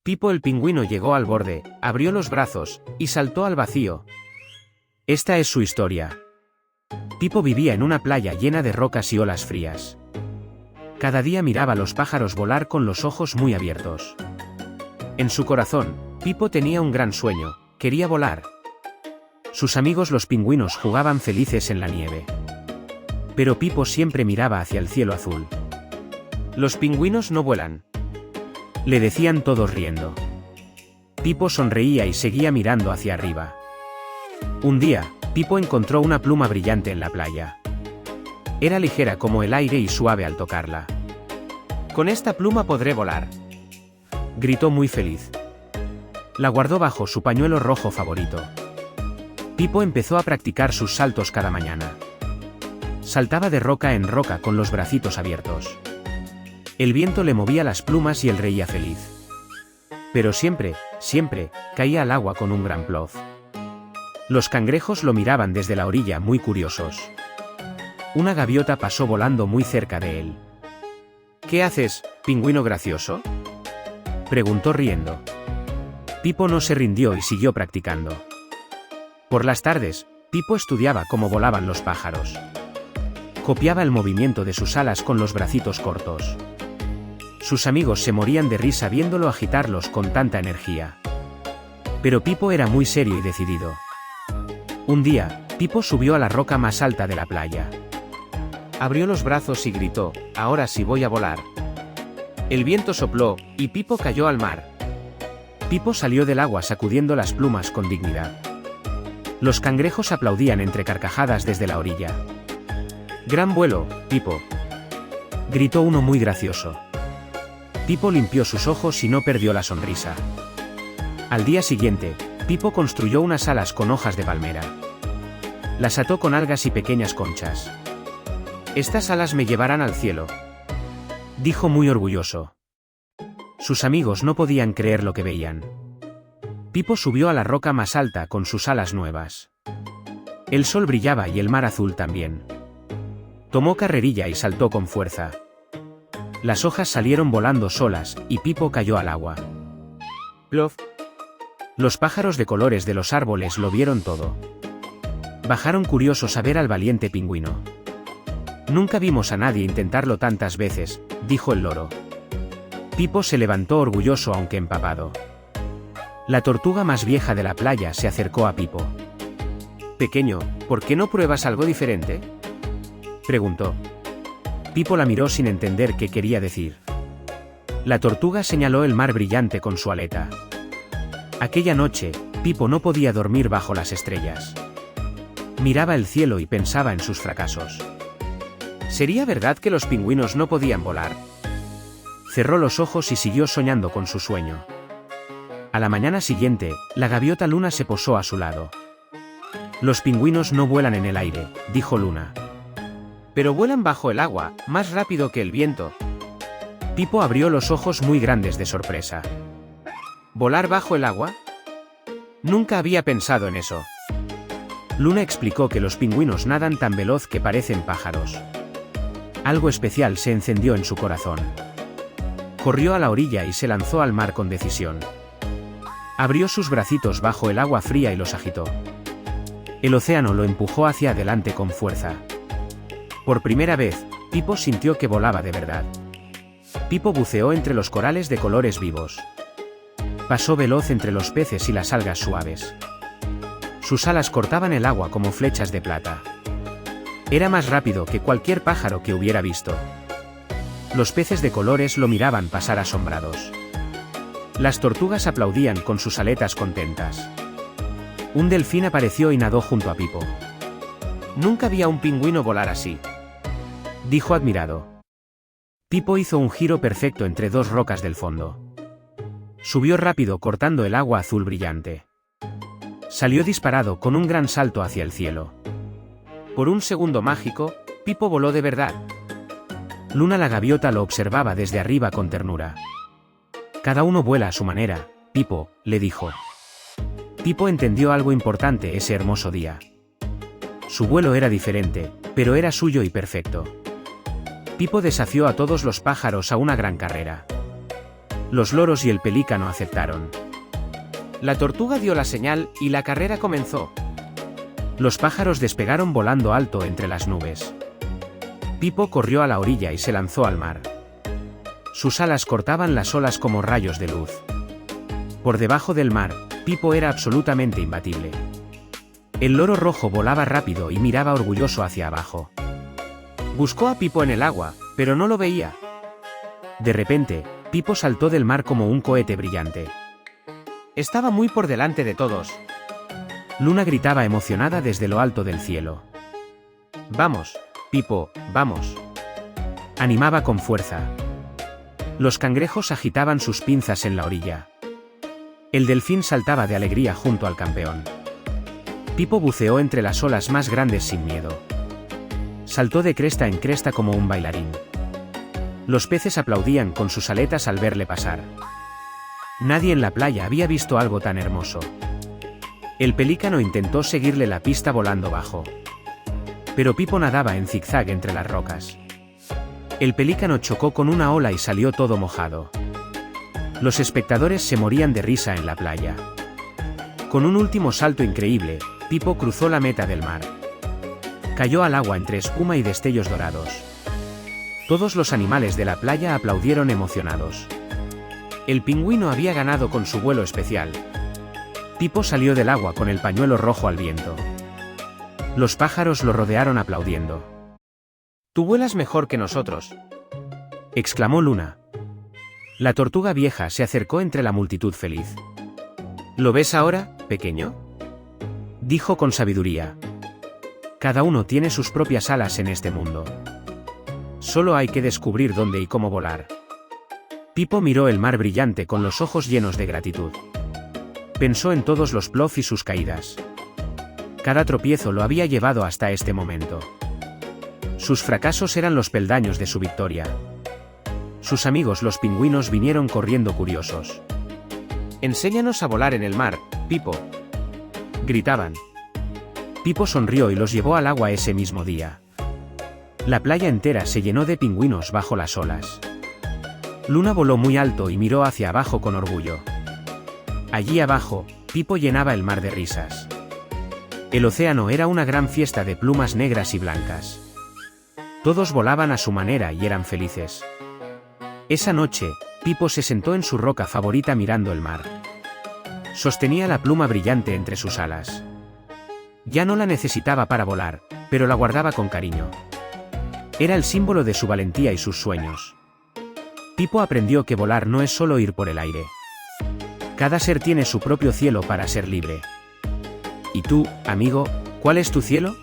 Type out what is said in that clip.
Pipo el pingüino llegó al borde, abrió los brazos, y saltó al vacío. Esta es su historia. Pipo vivía en una playa llena de rocas y olas frías. Cada día miraba a los pájaros volar con los ojos muy abiertos. En su corazón, Pipo tenía un gran sueño, quería volar. Sus amigos los pingüinos jugaban felices en la nieve. Pero Pipo siempre miraba hacia el cielo azul. «Los pingüinos no vuelan», le decían todos riendo. Pipo sonreía y seguía mirando hacia arriba. Un día, Pipo encontró una pluma brillante en la playa. Era ligera como el aire y suave al tocarla. «Con esta pluma podré volar», gritó muy feliz. La guardó bajo su pañuelo rojo favorito. Pipo empezó a practicar sus saltos cada mañana. Saltaba de roca en roca con los bracitos abiertos. El viento le movía las plumas y él reía feliz. Pero siempre, caía al agua con un gran plof. Los cangrejos lo miraban desde la orilla muy curiosos. Una gaviota pasó volando muy cerca de él. «¿Qué haces, pingüino gracioso?», preguntó riendo. Pipo no se rindió y siguió practicando. Por las tardes, Pipo estudiaba cómo volaban los pájaros. Copiaba el movimiento de sus alas con los bracitos cortos. Sus amigos se morían de risa viéndolo agitarlos con tanta energía. Pero Pipo era muy serio y decidido. Un día, Pipo subió a la roca más alta de la playa. Abrió los brazos y gritó: «Ahora sí voy a volar». El viento sopló, y Pipo cayó al mar. Pipo salió del agua sacudiendo las plumas con dignidad. Los cangrejos aplaudían entre carcajadas desde la orilla. «Gran vuelo, Pipo», gritó uno muy gracioso. Pipo limpió sus ojos y no perdió la sonrisa. Al día siguiente, Pipo construyó unas alas con hojas de palmera. Las ató con algas y pequeñas conchas. «Estas alas me llevarán al cielo», dijo muy orgulloso. Sus amigos no podían creer lo que veían. Pipo subió a la roca más alta con sus alas nuevas. El sol brillaba y el mar azul también. Tomó carrerilla y saltó con fuerza. Las hojas salieron volando solas, y Pipo cayó al agua. Plof. Los pájaros de colores de los árboles lo vieron todo. Bajaron curiosos a ver al valiente pingüino. «Nunca vimos a nadie intentarlo tantas veces», dijo el loro. Pipo se levantó orgulloso aunque empapado. La tortuga más vieja de la playa se acercó a Pipo. «Pequeño, ¿por qué no pruebas algo diferente?», preguntó. Pipo la miró sin entender qué quería decir. La tortuga señaló el mar brillante con su aleta. Aquella noche, Pipo no podía dormir bajo las estrellas. Miraba el cielo y pensaba en sus fracasos. ¿Sería verdad que los pingüinos no podían volar? Cerró los ojos y siguió soñando con su sueño. A la mañana siguiente, la gaviota Luna se posó a su lado. «Los pingüinos no vuelan en el aire», dijo Luna. «Pero vuelan bajo el agua, más rápido que el viento». Pipo abrió los ojos muy grandes de sorpresa. ¿Volar bajo el agua? Nunca había pensado en eso. Luna explicó que los pingüinos nadan tan veloz que parecen pájaros. Algo especial se encendió en su corazón. Corrió a la orilla y se lanzó al mar con decisión. Abrió sus bracitos bajo el agua fría y los agitó. El océano lo empujó hacia adelante con fuerza. Por primera vez, Pipo sintió que volaba de verdad. Pipo buceó entre los corales de colores vivos. Pasó veloz entre los peces y las algas suaves. Sus alas cortaban el agua como flechas de plata. Era más rápido que cualquier pájaro que hubiera visto. Los peces de colores lo miraban pasar asombrados. Las tortugas aplaudían con sus aletas contentas. Un delfín apareció y nadó junto a Pipo. «Nunca vi a un pingüino volar así», dijo admirado. Pipo hizo un giro perfecto entre dos rocas del fondo. Subió rápido cortando el agua azul brillante. Salió disparado con un gran salto hacia el cielo. Por un segundo mágico, Pipo voló de verdad. Luna la gaviota lo observaba desde arriba con ternura. «Cada uno vuela a su manera, Pipo», le dijo. Pipo entendió algo importante ese hermoso día. Su vuelo era diferente, pero era suyo y perfecto. Pipo desafió a todos los pájaros a una gran carrera. Los loros y el pelícano aceptaron. La tortuga dio la señal y la carrera comenzó. Los pájaros despegaron volando alto entre las nubes. Pipo corrió a la orilla y se lanzó al mar. Sus alas cortaban las olas como rayos de luz. Por debajo del mar, Pipo era absolutamente imbatible. El loro rojo volaba rápido y miraba orgulloso hacia abajo. Buscó a Pipo en el agua, pero no lo veía. De repente, Pipo saltó del mar como un cohete brillante. Estaba muy por delante de todos. Luna gritaba emocionada desde lo alto del cielo. Vamos, Pipo, vamos. Animaba con fuerza. Los cangrejos agitaban sus pinzas en la orilla. El delfín saltaba de alegría junto al campeón. Pipo buceó entre las olas más grandes sin miedo. Saltó de cresta en cresta como un bailarín. Los peces aplaudían con sus aletas al verle pasar. Nadie en la playa había visto algo tan hermoso. El pelícano intentó seguirle la pista volando bajo. Pero Pipo nadaba en zigzag entre las rocas. El pelícano chocó con una ola y salió todo mojado. Los espectadores se morían de risa en la playa. Con un último salto increíble, Pipo cruzó la meta del mar. Cayó al agua entre espuma y destellos dorados. Todos los animales de la playa aplaudieron emocionados. El pingüino había ganado con su vuelo especial. Pipo salió del agua con el pañuelo rojo al viento. Los pájaros lo rodearon aplaudiendo. Tú vuelas mejor que nosotros, exclamó Luna. La tortuga vieja se acercó entre la multitud feliz. ¿Lo ves ahora, pequeño?, dijo con sabiduría. Cada uno tiene sus propias alas en este mundo. Solo hay que descubrir dónde y cómo volar. Pipo miró el mar brillante con los ojos llenos de gratitud. Pensó en todos los plof y sus caídas. Cada tropiezo lo había llevado hasta este momento. Sus fracasos eran los peldaños de su victoria. Sus amigos los pingüinos vinieron corriendo curiosos. Enséñanos a volar en el mar, Pipo, gritaban. Pipo sonrió y los llevó al agua ese mismo día. La playa entera se llenó de pingüinos bajo las olas. Luna voló muy alto y miró hacia abajo con orgullo. Allí abajo, Pipo llenaba el mar de risas. El océano era una gran fiesta de plumas negras y blancas. Todos volaban a su manera y eran felices. Esa noche, Pipo se sentó en su roca favorita mirando el mar. Sostenía la pluma brillante entre sus alas. Ya no la necesitaba para volar, pero la guardaba con cariño. Era el símbolo de su valentía y sus sueños. Pipo aprendió que volar no es solo ir por el aire. Cada ser tiene su propio cielo para ser libre. ¿Y tú, amigo, cuál es tu cielo?